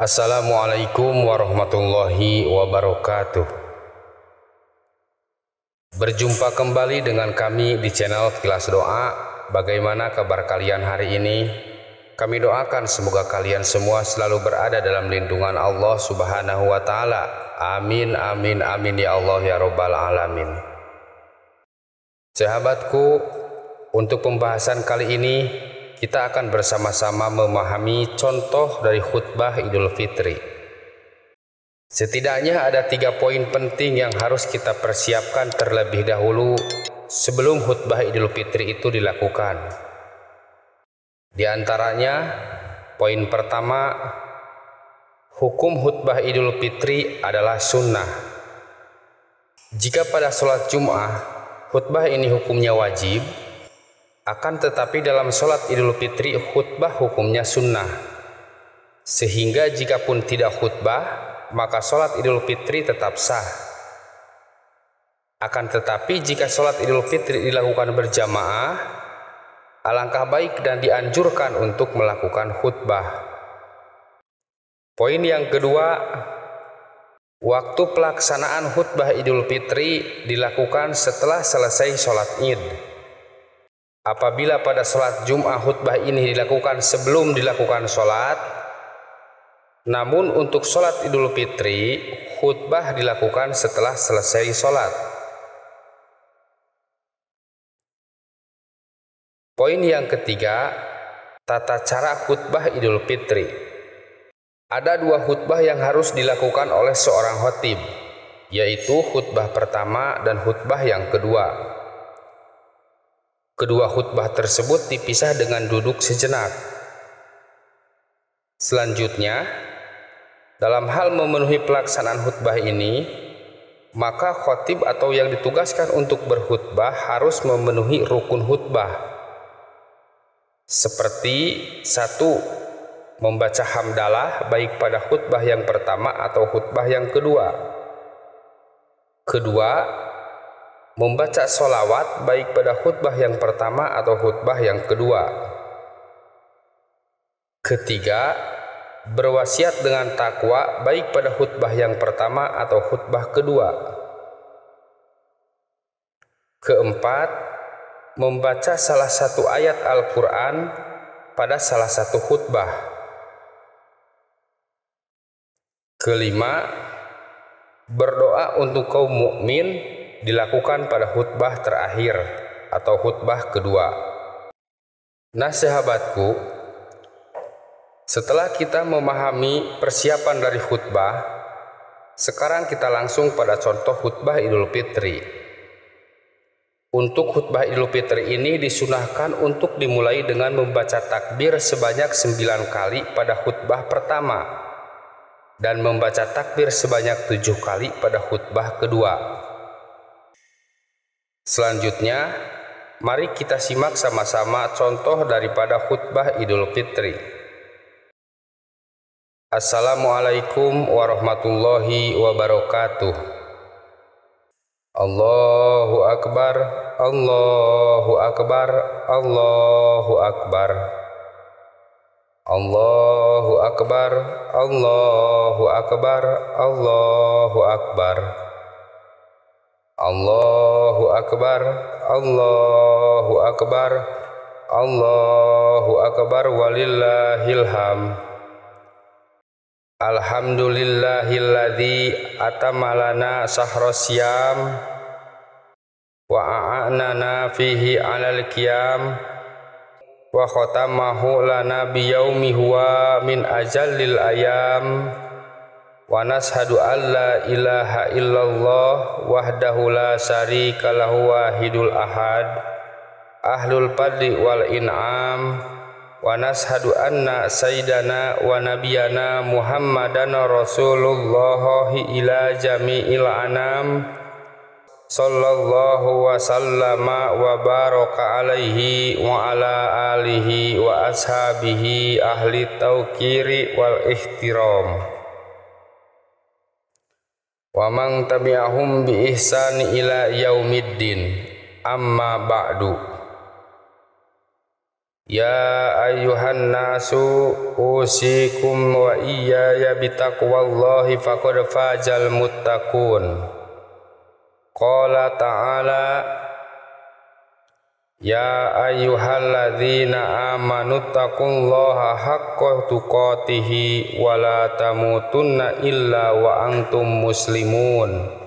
Assalamualaikum warahmatullahi wabarakatuh. Berjumpa kembali dengan kami di channel Kilas Doa. Bagaimana kabar kalian hari ini? Kami doakan semoga kalian semua selalu berada dalam lindungan Allah Subhanahu wa Ta'ala. Amin, amin, amin ya Allah ya Rabbal Alamin. Sahabatku, untuk pembahasan kali ini kita akan bersama-sama memahami contoh dari khutbah Idul Fitri. Setidaknya ada 3 poin penting yang harus kita persiapkan terlebih dahulu sebelum khutbah Idul Fitri itu dilakukan. Di antaranya, poin pertama, hukum khutbah Idul Fitri adalah sunnah. Jika pada sholat Jum'ah, khutbah ini hukumnya wajib, akan tetapi dalam sholat Idul Fitri khutbah hukumnya sunnah. Sehingga jikapun tidak khutbah, maka sholat Idul Fitri tetap sah. Akan tetapi jika sholat Idul Fitri dilakukan berjamaah, alangkah baik dan dianjurkan untuk melakukan khutbah. Poin yang kedua, waktu pelaksanaan khutbah Idul Fitri dilakukan setelah selesai sholat Id. Apabila pada sholat Jum'ah khutbah ini dilakukan sebelum dilakukan sholat, namun untuk sholat Idul Fitri khutbah dilakukan setelah selesai sholat. Poin yang ketiga, tata cara khutbah Idul Fitri. Ada 2 khutbah yang harus dilakukan oleh seorang khatib, yaitu khutbah pertama dan khutbah yang kedua. Kedua khutbah tersebut dipisah dengan duduk sejenak. Selanjutnya, dalam hal memenuhi pelaksanaan khutbah ini, maka khatib atau yang ditugaskan untuk berkhutbah harus memenuhi rukun khutbah. Seperti 1. Membaca hamdalah baik pada khutbah yang pertama atau khutbah yang kedua. Kedua, membaca sholawat baik pada khutbah yang pertama atau khutbah yang kedua. Ketiga, berwasiat dengan takwa baik pada khutbah yang pertama atau khutbah kedua. Keempat, membaca salah satu ayat Al-Quran pada salah satu khutbah. Kelima, berdoa untuk kaum mukmin dilakukan pada khutbah terakhir atau khutbah kedua. Nah sahabatku, setelah kita memahami persiapan dari khutbah, sekarang kita langsung pada contoh khutbah Idul Fitri. Untuk khutbah Idul Fitri ini disunahkan untuk dimulai dengan membaca takbir sebanyak 9 kali pada khutbah pertama dan membaca takbir sebanyak 7 kali pada khutbah kedua. Selanjutnya, mari kita simak sama-sama contoh daripada khutbah Idul Fitri. Assalamualaikum warahmatullahi wabarakatuh. Allahu Akbar, Allahu Akbar, Allahu Akbar. Allahu Akbar, Allahu Akbar, Allahu Akbar. Allahu Akbar, Allahu Akbar, Allahu Akbar walillahil hamd. Alhamdulillahilladzi atamalana sahrosyam wa a'anana fihi alal qiyam wa khotamahu lana biyaumi huwa min ajallil ayam. Wa nashhadu an la ilaha illallah wahdahu la syarika lahu wahidul ahad ahlul fadli wal in'am. Wa nashhadu anna sayyidana wa nabiyana Muhammadan rasulullah ila jami'il anam sallallahu wa sallama wa baraka alaihi wa ala alihi wa ashabihi ahli tauqiri wal ihtiram. Wa man tabi'ahum bi ihsan ila yaumiddin. Amma ba'du. Ya ayyuhan nasu usikum wa iyaya bitaqwallahi faqad fazal muttaqun. Qala ta'ala ya ayyuhalladzina amanu taqullaha haqqa tuqatih wa la tamutunna illa wa antum muslimun.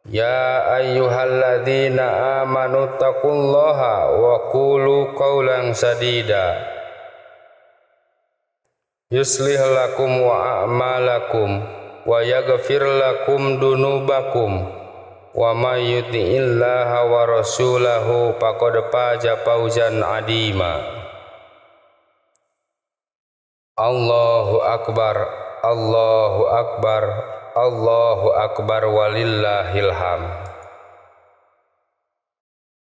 Ya ayyuhalladzina amanu taqullaha wa qulu qawlan sadida yuslih lakum wa a'malakum wa yaghfir lakum dunubakum wa may yuti'illaha wa rasulahu faqad faza fawzan 'azima. Allahu akbar, Allahu akbar, Allahu akbar walillahil hamd.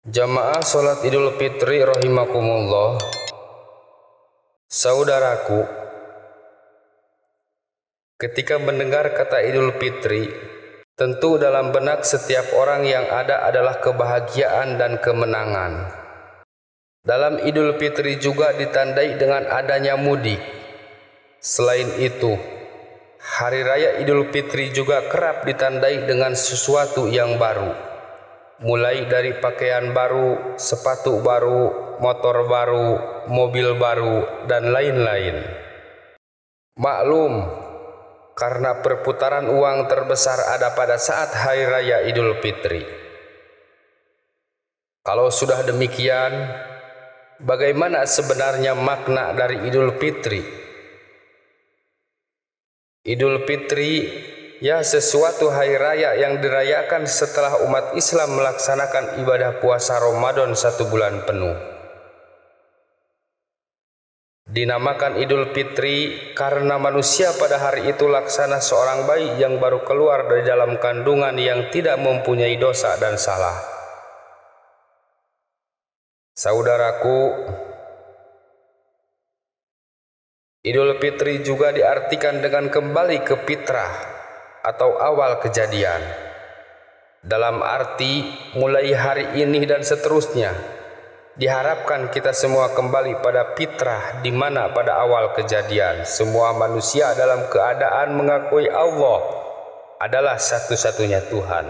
Jamaah salat Idul Fitri rahimakumullah. Saudaraku, ketika mendengar kata Idul Fitri, tentu dalam benak setiap orang yang ada adalah kebahagiaan dan kemenangan. Dalam Idul Fitri juga ditandai dengan adanya mudik. Selain itu, Hari Raya Idul Fitri juga kerap ditandai dengan sesuatu yang baru, mulai dari pakaian baru, sepatu baru, motor baru, mobil baru, dan lain-lain. Maklum, karena perputaran uang terbesar ada pada saat Hari Raya Idul Fitri. Kalau sudah demikian, bagaimana sebenarnya makna dari Idul Fitri? Idul Fitri ya sesuatu hari raya yang dirayakan setelah umat Islam melaksanakan ibadah puasa Ramadan 1 bulan penuh. Dinamakan Idul Fitri karena manusia pada hari itu laksana seorang bayi yang baru keluar dari dalam kandungan yang tidak mempunyai dosa dan salah. Saudaraku, Idul Fitri juga diartikan dengan kembali ke fitrah atau awal kejadian. Dalam arti mulai hari ini dan seterusnya, diharapkan kita semua kembali pada fitrah di mana pada awal kejadian semua manusia dalam keadaan mengakui Allah adalah satu-satunya Tuhan.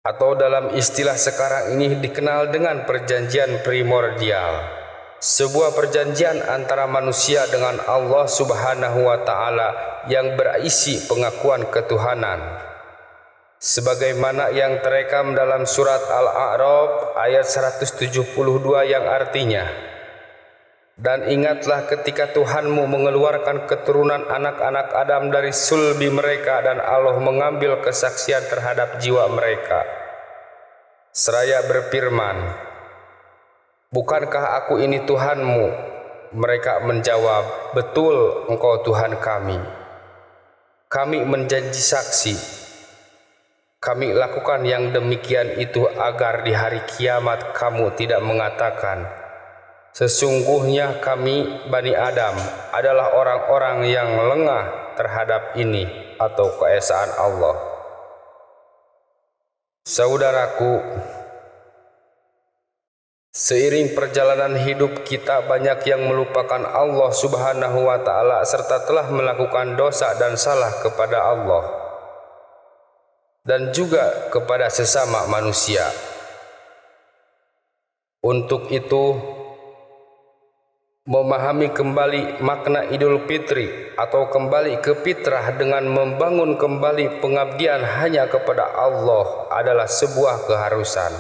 Atau dalam istilah sekarang ini dikenal dengan perjanjian primordial. Sebuah perjanjian antara manusia dengan Allah Subhanahu wa Ta'ala yang berisi pengakuan ketuhanan, sebagaimana yang terekam dalam surat Al-A'raf ayat 172 yang artinya, dan ingatlah ketika Tuhanmu mengeluarkan keturunan anak-anak Adam dari sulbi mereka dan Allah mengambil kesaksian terhadap jiwa mereka, seraya berfirman, bukankah aku ini Tuhanmu? Mereka menjawab, betul, engkau Tuhan kami. Kami menjanji saksi. Kami lakukan yang demikian itu agar di hari kiamat kamu tidak mengatakan, sesungguhnya kami Bani Adam adalah orang-orang yang lengah terhadap ini atau keesaan Allah. Saudaraku, seiring perjalanan hidup kita banyak yang melupakan Allah Subhanahu wa Ta'ala serta telah melakukan dosa dan salah kepada Allah dan juga kepada sesama manusia. Untuk itu, memahami kembali makna Idul Fitri atau kembali ke fitrah dengan membangun kembali pengabdian hanya kepada Allah adalah sebuah keharusan,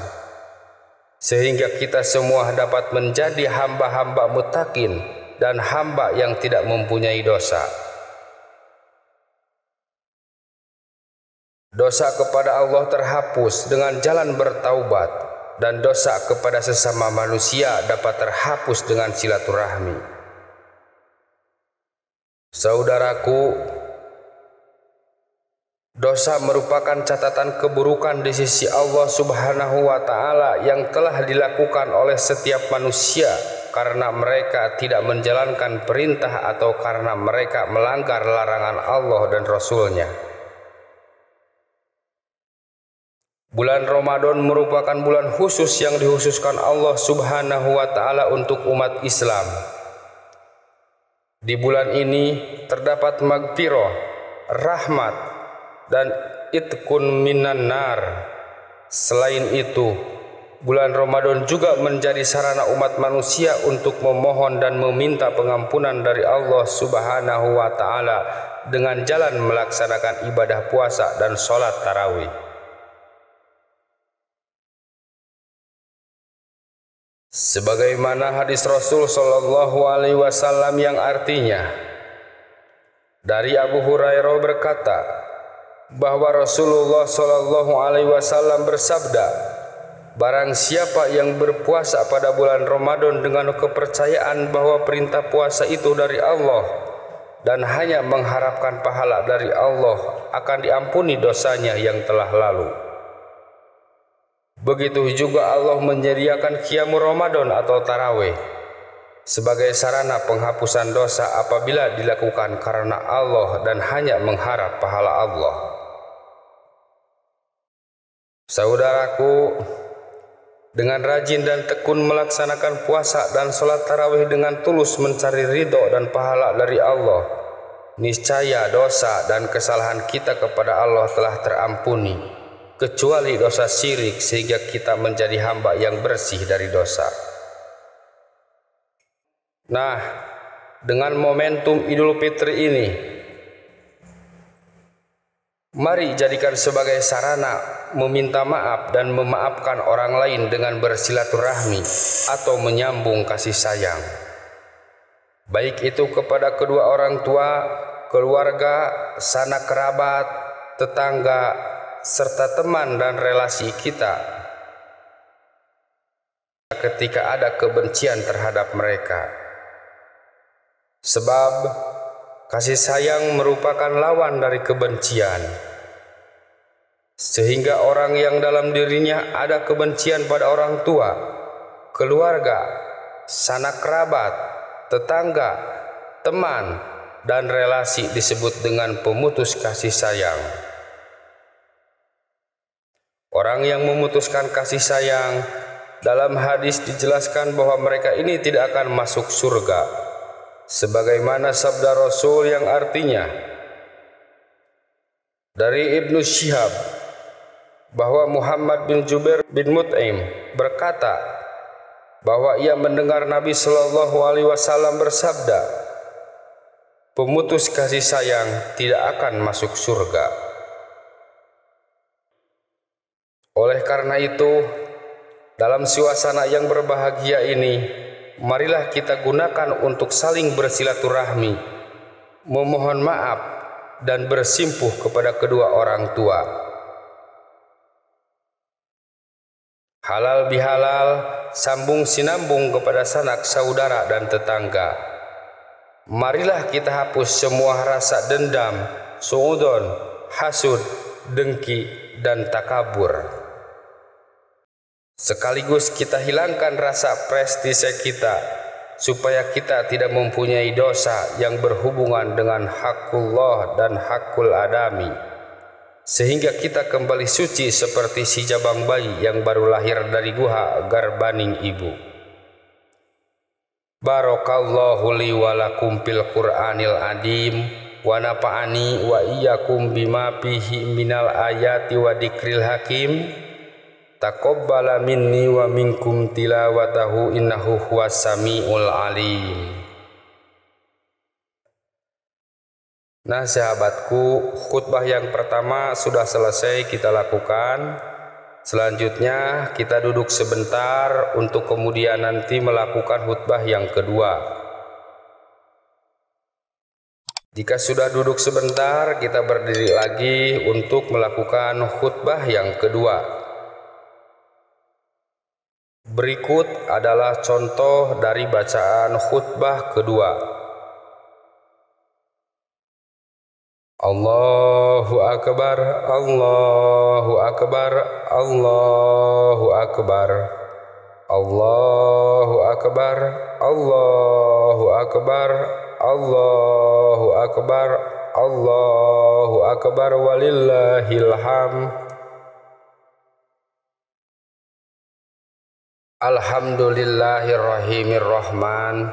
sehingga kita semua dapat menjadi hamba-hamba muttaqin dan hamba yang tidak mempunyai dosa. Dosa kepada Allah terhapus dengan jalan bertaubat, dan dosa kepada sesama manusia dapat terhapus dengan silaturahmi. Saudaraku, dosa merupakan catatan keburukan di sisi Allah Subhanahu wa Ta'ala yang telah dilakukan oleh setiap manusia karena mereka tidak menjalankan perintah atau karena mereka melanggar larangan Allah dan Rasul-Nya. Bulan Ramadan merupakan bulan khusus yang dikhususkan Allah Subhanahu wa Ta'ala untuk umat Islam. Di bulan ini terdapat magfirah, rahmat, dan itqun minan nar. Selain itu, bulan Ramadan juga menjadi sarana umat manusia untuk memohon dan meminta pengampunan dari Allah Subhanahu wa Ta'ala dengan jalan melaksanakan ibadah puasa dan sholat tarawih. Sebagaimana hadis Rasul Shallallahu Alaihi Wasallam yang artinya, dari Abu Hurairah berkata bahwa Rasulullah Shallallahu Alaihi Wasallam bersabda, barang siapa yang berpuasa pada bulan Ramadan dengan kepercayaan bahwa perintah puasa itu dari Allah dan hanya mengharapkan pahala dari Allah, akan diampuni dosanya yang telah lalu. Begitu juga Allah menyediakan qiyamul Ramadan atau tarawih sebagai sarana penghapusan dosa apabila dilakukan karena Allah dan hanya mengharap pahala Allah. Saudaraku, dengan rajin dan tekun melaksanakan puasa dan sholat tarawih dengan tulus mencari ridho dan pahala dari Allah, niscaya dosa dan kesalahan kita kepada Allah telah terampuni, kecuali dosa syirik, sehingga kita menjadi hamba yang bersih dari dosa. Nah, dengan momentum Idul Fitri ini, mari jadikan sebagai sarana meminta maaf dan memaafkan orang lain dengan bersilaturahmi atau menyambung kasih sayang, baik itu kepada kedua orang tua, keluarga, sanak kerabat, tetangga, serta teman dan relasi kita ketika ada kebencian terhadap mereka. Sebab kasih sayang merupakan lawan dari kebencian, sehingga orang yang dalam dirinya ada kebencian pada orang tua, keluarga, sanak kerabat, tetangga, teman, dan relasi disebut dengan pemutus kasih sayang. Orang yang memutuskan kasih sayang, dalam hadis dijelaskan bahwa mereka ini tidak akan masuk surga, sebagaimana sabda Rasul yang artinya, dari Ibnu Syihab bahwa Muhammad bin Jubair bin Mut'im berkata bahwa ia mendengar Nabi Shallallahu Alaihi Wasallam bersabda, pemutus kasih sayang tidak akan masuk surga. Oleh karena itu, dalam suasana yang berbahagia ini, marilah kita gunakan untuk saling bersilaturahmi, memohon maaf, dan bersimpuh kepada kedua orang tua. Halal bihalal, sambung sinambung kepada sanak saudara dan tetangga. Marilah kita hapus semua rasa dendam, suudon, hasud, dengki, dan takabur. Sekaligus kita hilangkan rasa prestise kita, supaya kita tidak mempunyai dosa yang berhubungan dengan hakullah dan hakul adami, sehingga kita kembali suci seperti si jabang bayi yang baru lahir dari guha garbaning ibu. Barakallahu li wa lakum fil Qur'anil adim, wa nafa'ani wa iyyakum bima fihi minal ayati wa dzikril hakim. Taqabbala minni wa minkum tilawatahu innahu huwas samiul alim. Nah sahabatku, khutbah yang pertama sudah selesai kita lakukan. Selanjutnya kita duduk sebentar untuk kemudian nanti melakukan khutbah yang kedua. Jika sudah duduk sebentar, kita berdiri lagi untuk melakukan khutbah yang kedua. Berikut adalah contoh dari bacaan khutbah kedua. Allahu Akbar, Allahu Akbar, Allahu Akbar, Allahu Akbar, Allahu Akbar, Allahu Akbar, Allahu Akbar, walillahil hamd. Alhamdulillahirrahmanirrahman.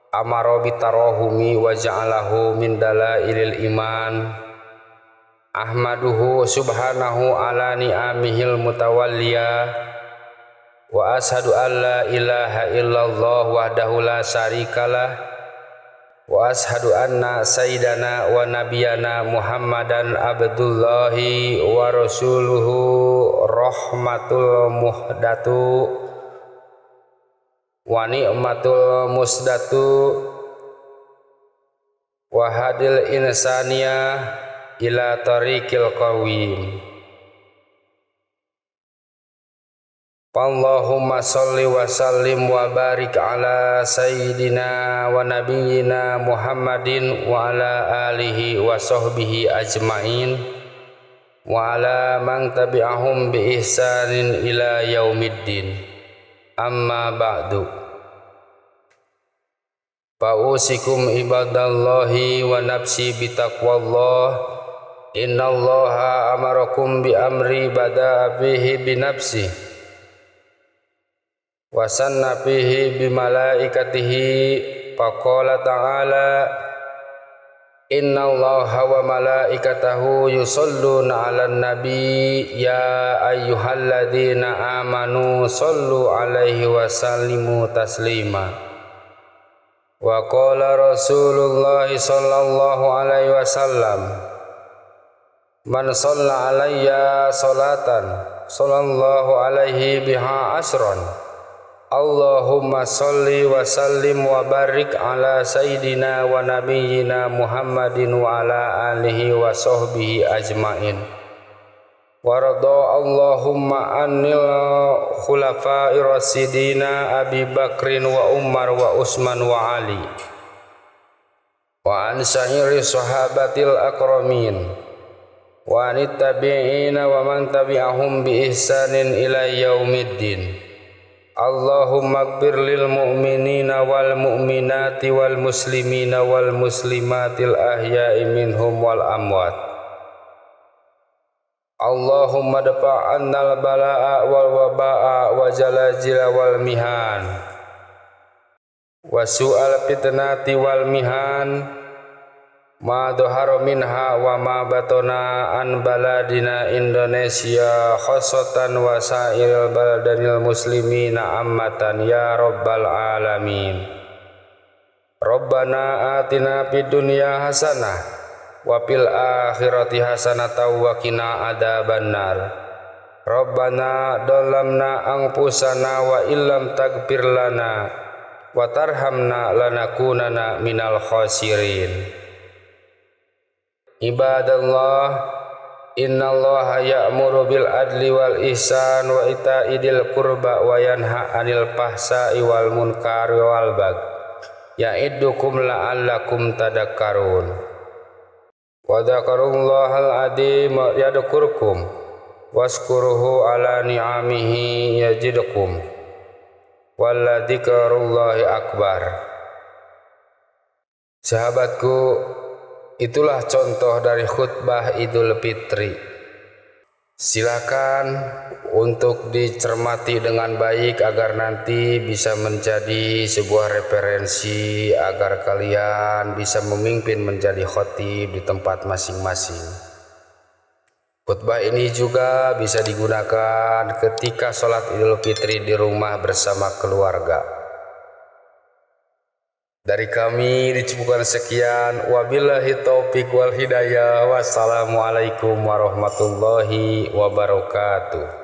Amara bitarahumi wa ja'alahu min dalailil iman. Ahmaduhu subhanahu ala ni'amihil mutawalliyah. Wa ashadu an la ilaha illallah wahdahu la syarikalah. Wa ashadu anna sayyidana wa nabiyana Muhammadan abdullahi wa rasuluhu rahmatul muhdatu wa ni'matul musdatu wa hadil insaniyah ila tariqil qawim. Allahumma sholli wa sallim wa barik ala sayyidina wa nabiyyina Muhammadin wa ala alihi wa sahbihi ajmain wa ala man tabi'ahum bi ihsanin ila yaumiddin. Amma ba'du. Fa'usikum ibadallahi wa nafsi bitaqwallah. Innallaha amarakum bi amri bada'a bihi bi nafsi wa sanna fihi bi malaikatihi faqala ta'ala innallaha wa malaikatahu yusholluna 'alan nabi ya ayyuhalladzina amanu shollu 'alaihi wa sallimu taslima. Wa qala Rasulullah sallallahu alaihi wasallam man shalla 'alayya sholatan sallallahu alaihi biha asran. Allahumma sholli wa sallim wa barik ala sayyidina wa nabiyyina Muhammadin wa ala alihi wa sahbihi ajmain. Wa radha Allahumma anil khulafai rasidina Abi Bakrin wa Umar wa Utsman wa Ali wa an sa'iri sahabatil akramin wa anit tabi'ina wa man tabi'ahum bi ihsanin ila yaumiddin. Allahumma ighfir lil mu'minina wal mu'minati wal muslimina wal muslimatil ahya'i minhum wal amwat. Allahumma dafa' annal bala'a wal waba'a wa jalajila wal mihan wa su'al fitnati wal mihan ma dhahara minha wa ma batona an baladina Indonesia khosotan wa sa'iril baladanil muslimina ammatan ya rabbal alamin. Rabbana atina fid dunya hasanah wa fil akhirati hasanatan wa qina adzabannar. Rabbana dhalamna anfusana wa illam taghfir lana wa tarhamna lanakunanna minal khasirin. Ibadallah, innallaha ya'muru bil adli wal ihsan wa ita'i dzil qurba wa yanha 'anil fahsai wal munkari wal baghi ya'idukum la'allakum tadhakkarun. Wa dzakarullahal adzim yadhkurkum waskuruhu ala ni'amihi yazidkum wala dzikrullahi akbar. Sahabatku, itulah contoh dari khutbah Idul Fitri. Silakan untuk dicermati dengan baik agar nanti bisa menjadi sebuah referensi agar kalian bisa memimpin menjadi khatib di tempat masing-masing. Khutbah ini juga bisa digunakan ketika sholat Idul Fitri di rumah bersama keluarga. Dari kami dicukupkan sekian. Wabillahi taufiq wal hidayah. Wassalamualaikum warahmatullahi wabarakatuh.